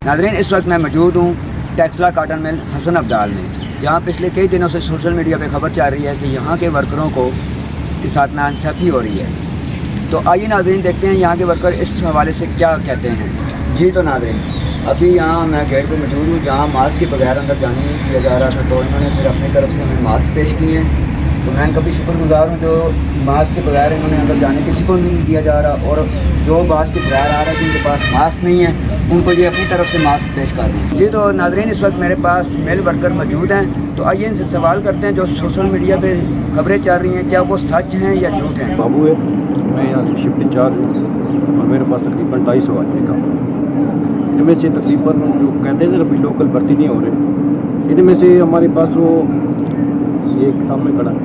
ناظرین اس وقت میں موجود ہوں ٹیکسلا کاٹن مل حسن ابدال میں، جہاں پچھلے کئی دنوں سے سوشل میڈیا پہ خبر چل رہی ہے کہ یہاں کے ورکروں کو کے ساتھ ناانصافی ہو رہی ہے۔ تو آئیے ناظرین دیکھتے ہیں یہاں کے ورکر اس حوالے سے کیا کہتے ہیں۔ جی تو ناظرین ابھی یہاں میں گیٹ پہ موجود ہوں جہاں ماسک کے بغیر اندر جانے نہیں دیا جا رہا تھا، تو انہوں نے پھر اپنی طرف سے ہمیں ماسک پیش کیے ہیں۔ تو میں ان کا بھی شکر گزار ہوں جو ماسک کے بغیر انہوں نے اندر جانے کسی کو نہیں دیا جا رہا، اور جو ماسک کے بغیر آ رہا ہے جن کے پاس ماسک نہیں ہے ان کو یہ اپنی طرف سے ماسک پیش کر رہے ہیں۔ جی تو ناظرین اس وقت میرے پاس میل ورکر موجود ہیں، تو آئیے ان سے سوال کرتے ہیں جو سوشل میڈیا پہ خبریں چل رہی ہیں کیا وہ سچ ہیں یا جھوٹ ہیں۔ بابو ہے، میں یہاں شفٹ انچارج ہوں اور میرے پاس تقریباً 250 آدمی کام ہے۔ ان میں سے تقریباً جو کہتے ہیں نا ابھی لوکل بھرتی نہیں ہو رہے، ان میں سے ہمارے پاس وہ ایک سامنے کھڑا ہے،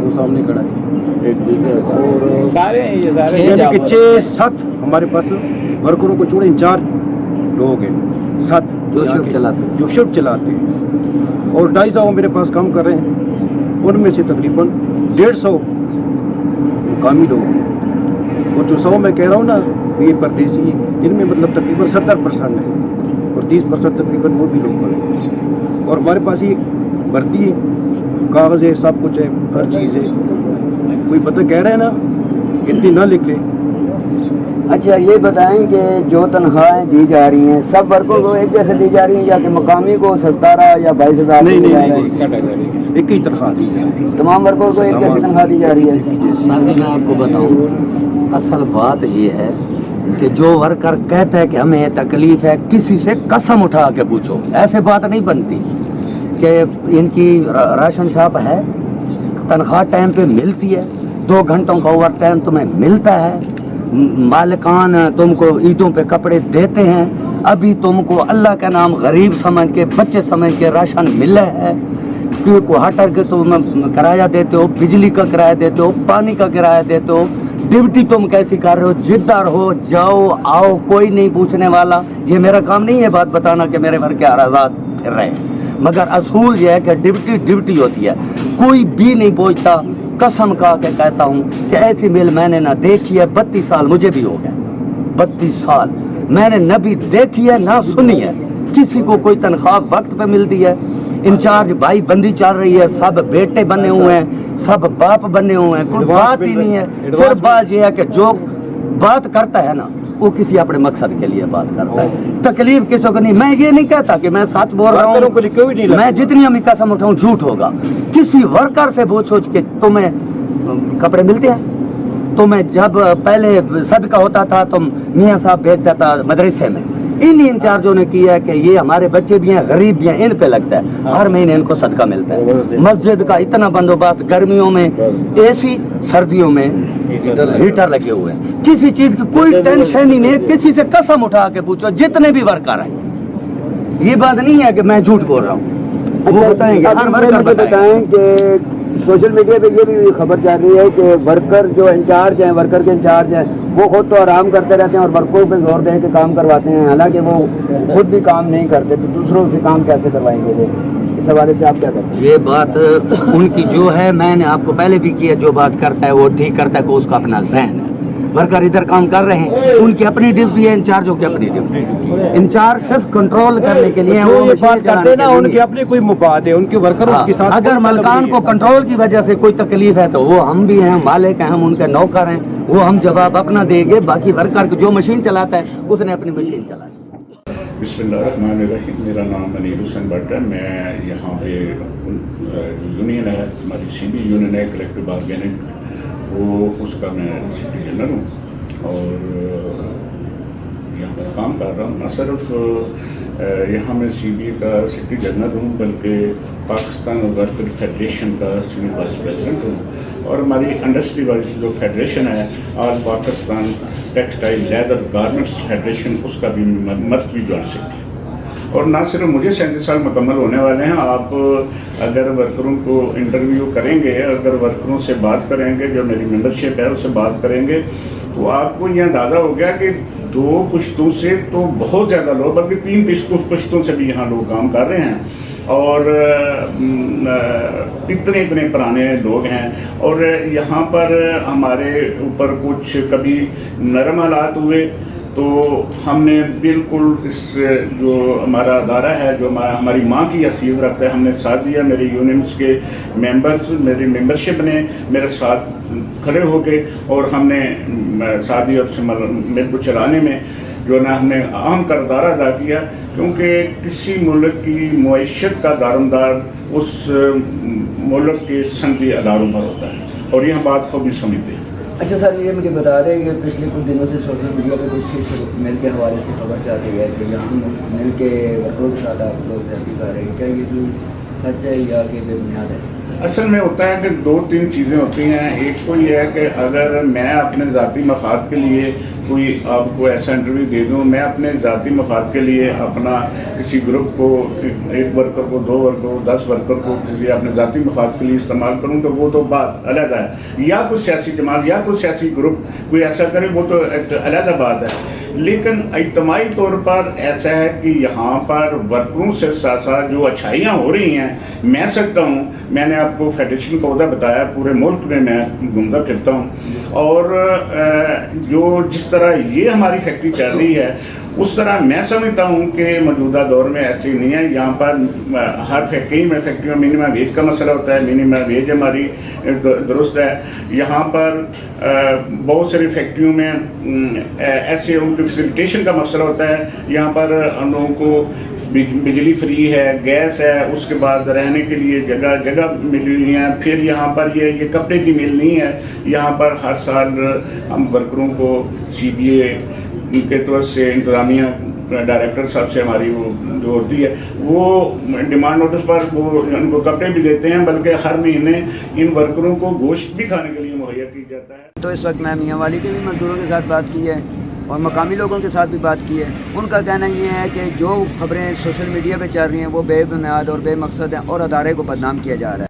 وہ سامنے کھڑا ہے، اور سارے یعنی کہ 6-7 ہمارے پاس ورکروں کو چھوڑے انچارج لوگ ہیں، 7 جو شفٹ چلاتے ہیں، اور 250 میرے پاس کام کر رہے ہیں۔ ان میں سے تقریباً 150 مقامی لوگ ہیں، اور جو 100 میں کہہ رہا ہوں نا یہ پردیسی ہیں، ان میں مطلب تقریباً 70% ہے، اور 30% تقریباً وہ بھی لوگ ہیں۔ اور ہمارے پاس یہ بھرتی ہے، کاغذ ہے، سب کچھ ہے، ہر چیز ہے۔ کوئی پتہ کہہ رہا ہے نا اتنی نہ لکھ لے۔ اچھا یہ بتائیں کہ جو تنخواہیں دی جا رہی ہیں سب ورکروں کو ایک جیسے دی جا رہی ہیں یا کہ مقامی کو 17 یا 22,000؟ نہیں، ایک ہی تنخواہ دی جا رہی ہے، تمام ورکروں کو ایک جیسی تنخواہ دی جا رہی ہے۔ میں آپ کو بتاؤں اصل بات یہ ہے کہ جو ورکر کہتا ہے کہ ہمیں تکلیف ہے، کسی سے قسم اٹھا کے پوچھو، ایسے بات نہیں بنتی کہ ان کی راشن شاپ ہے، تنخواہ ٹائم پہ ملتی ہے، 2 گھنٹوں کا اوور ٹائم تمہیں ملتا ہے، مالکان تم کو عیدوں پہ کپڑے دیتے ہیں، ابھی تم کو اللہ کا نام غریب سمجھ کے بچے سمجھ کے راشن ملا ہے، کو ہٹر کے تم کرایہ دیتے ہو، بجلی کا کرایہ دیتے ہو، پانی کا کرایہ دیتے ہو، ڈیوٹی تم کیسی کر رہے ہو، جدار ہو، جاؤ آؤ، کوئی نہیں پوچھنے والا۔ یہ میرا کام نہیں ہے بات بتانا کہ میرے ورکر آزاد پھر رہے ہیں، مگر اصول یہ ہے کہ ڈیوٹی ہوتی ہے، کوئی بھی نہیں پوچھتا۔ قسم کھا کے کہتا ہوں کہ ایسی میل میں نے نہ دیکھی ہے، 32 سال مجھے بھی ہو گئے، 32 سال میں نے نہ بھی دیکھی ہے نہ سنی ہے کسی کو کوئی تنخواہ وقت پہ ملتی ہے۔ انچارج بھائی بندی چل رہی ہے، سب بیٹے بنے ہوئے ہیں، سب باپ بنے ہوئے ہیں، کوئی بات ہی نہیں ہے۔ پھر بات یہ ہے کہ جو بات کرتا ہے نا وہ کسی اپنے مقصد کے لیے بات کرتا ہے، تکلیف کسی کو نہیں۔ میں یہ نہیں کہتا کہ میں سچ بول رہا ہوں، میں جتنی ہمیں قسم اٹھاؤں جھوٹ ہوگا۔ کسی ورکر سے پوچھو کہ تمہیں کپڑے ملتے ہیں، تمہیں جب پہلے صدقہ ہوتا تھا تم میاں صاحب بھیج دیتا مدرسے میں، انہی انچارجوں نے کیا ہے کہ یہ ہمارے بچے بھی ہیں، غریب بھی ہیں، ان پہ لگتا ہے، ہر مہینے ان کو صدقہ ملتا ہے۔ مسجد کا اتنا بندوبست، گرمیوں میں اے سی، سردیوں میں ہیٹر لگے ہوئے ہیں، کسی چیز کی کوئی ٹینشن ہی نہیں۔ کسی سے قسم اٹھا کے پوچھو جتنے بھی ورکر ہیں، یہ بات نہیں ہے کہ میں جھوٹ بول رہا ہوں، وہ بتائیں گے، ہر ورکر بتائیں کہ سوشل میڈیا پہ یہ بھی خبر چل رہی ہے کہ ورکر جو انچارج ہیں، ورکر کے انچارج ہیں، وہ خود تو آرام کرتے رہتے ہیں اور ورکروں پہ زور دے کے کام کرواتے ہیں، حالانکہ وہ خود بھی کام نہیں کرتے، تو دوسروں سے کام کیسے کروائیں گے؟ اس حوالے سے آپ کیا کہتے ہیں؟ یہ بات ان کی جو ہے، میں نے آپ کو پہلے بھی کیا، جو بات کرتا ہے وہ ٹھیک کرتا ہے کہ اس کا اپنا ذہن ہے۔ ورکر ادھر کام کر رہے ہیں، ان کی اپنی ڈیوٹی ہے، انچارجوں کی اپنی ڈیوٹی ہے۔ انچارج صرف کنٹرول کرنے کے لیے وہ بات کرتے ہیں نا، ان کی اپنی کوئی مفاد ہے، ان کے ورکر اس کے ساتھ۔ اگر مالکان کو کنٹرول کی وجہ سے کوئی تکلیف ہے تو وہ ہم بھی ہیں، مالک ہیں، ہم ان کے نوکر ہیں، وہ ہم جواب اپنا دیں گے۔ باقی ورکر جو مشین چلاتا ہے اس نے اپنی مشین چلانی۔ بسم اللہ الرحمن الرحیم، میرا نام منیر حسین بٹ ہے، میں یہاں پہ یونین ہے، ہماری سی بی یونین ہے، کلیکٹیو بارگیننگ، وہ اس کا میں سیکرٹری جنرل ہوں اور یہاں پر کام کر رہا ہوں۔ نہ صرف یہاں میں سی بی کا سیکرٹری جنرل ہوں بلکہ پاکستان ورکر فیڈریشن کا سینئر وائس پریزیڈنٹ ہوں، اور ہماری انڈسٹری والی جو فیڈریشن ہے، all Pakistan textile leather garments federation, اس کا بھی مرکزی جوائنٹ سیکرٹری۔ اور نہ صرف مجھے 37 سال مکمل ہونے والے ہیں، آپ اگر ورکروں کو انٹرویو کریں گے، اگر ورکروں سے بات کریں گے، جو میری ممبرشپ ہے اس سے بات کریں گے، تو آپ کو یہ اندازہ ہو گیا کہ 2 پشتوں سے تو بہت زیادہ لوگ، بلکہ 3 پشتوں سے بھی یہاں لوگ کام کر رہے ہیں، اور اتنے پرانے لوگ ہیں۔ اور یہاں پر ہمارے اوپر کچھ کبھی نرم حالات ہوئے تو ہم نے بالکل اس جو ہمارا ادارہ ہے جو ہماری ماں کی حیثیت رکھتا ہے ہم نے ساتھ دیا. میرے یونینس کے ممبرس میری ممبرشپ نے میرے ساتھ کھڑے ہو کے اور ہم نے ساتھ دیا اس مل کو چلانے میں جو نا ہم نے اہم کردار ادا کیا, کیونکہ کسی ملک کی معیشت کا دارومدار اس ملک کے صنعتی اداروں پر ہوتا ہے اور یہ بات کو بھی سمجھتے ہیں. اچھا سر, یہ مجھے بتا دیں کہ پچھلے کچھ دنوں سے سوشل میڈیا پہ کچھ مل کے حوالے سے خبر چاہتی ہے کہ یہاں مل کے ورکروں کے ساتھ آپ لوگ ترقی کر رہے ہیں, کیا یہ جو سچ ہے یا کہ بے بنیاد ہے؟ اصل میں ہوتا ہے کہ 2-3 چیزیں ہوتی ہیں. ایک تو یہ ہے کہ اگر میں اپنے ذاتی مفاد کے لیے کوئی آپ کو ایسا انٹرویو دے دوں, میں اپنے ذاتی مفاد کے لیے اپنا کسی گروپ کو 1 ورکر کو 2 ورکر کو 10 ورکر کو کسی اپنے ذاتی مفاد کے لیے استعمال کروں تو وہ تو بات علیحدہ ہے. یا کوئی سیاسی جماعت یا کوئی سیاسی گروپ کوئی ایسا کرے وہ تو ایک علیحدہ بات ہے. لیکن اجتماعی طور پر ایسا ہے کہ یہاں پر ورکروں سے ساتھ ساتھ جو اچھائیاں ہو رہی ہیں میں سکتا ہوں. میں نے آپ کو فیڈریشن کا عہدہ بتایا, پورے ملک میں گھومتا پھرتا ہوں اور جو جس طرح یہ ہماری فیکٹری چل رہی ہے اس طرح میں سمجھتا ہوں کہ موجودہ دور میں ایسی نہیں ہے. یہاں پر ہر کئی میں فیکٹریوں میں منیمم ویج کا مسئلہ ہوتا ہے, منیمم ویج ہماری درست ہے. یہاں پر بہت ساری فیکٹریوں میں ایسے ان کی فیسیلیٹیشن کا مسئلہ ہوتا ہے. یہاں پر ہم لوگوں کو بجلی فری ہے, گیس ہے, اس کے بعد رہنے کے لیے جگہ ملی ہوئی ہیں. پھر یہاں پر یہ کپڑے کی مل نہیں ہے. یہاں پر ہر سال ہم ورکروں کو CBA کے طور سے انتظامیہ ڈائریکٹر صاحب سے ہماری وہ جو ہوتی ہے وہ ڈیمانڈ نوٹس پر وہ ان کو کپڑے بھی دیتے ہیں, بلکہ ہر مہینے ان ورکروں کو گوشت بھی کھانے کے لیے مہیا کی جاتا ہے. تو اس وقت میں میاں والی کے بھی مزدوروں کے ساتھ بات کی ہے اور مقامی لوگوں کے ساتھ بھی بات کی ہے. ان کا کہنا یہ ہے کہ جو خبریں سوشل میڈیا پہ چل رہی ہیں وہ بے بنیاد اور بے مقصد ہیں اور ادارے کو بدنام کیا جا رہا ہے.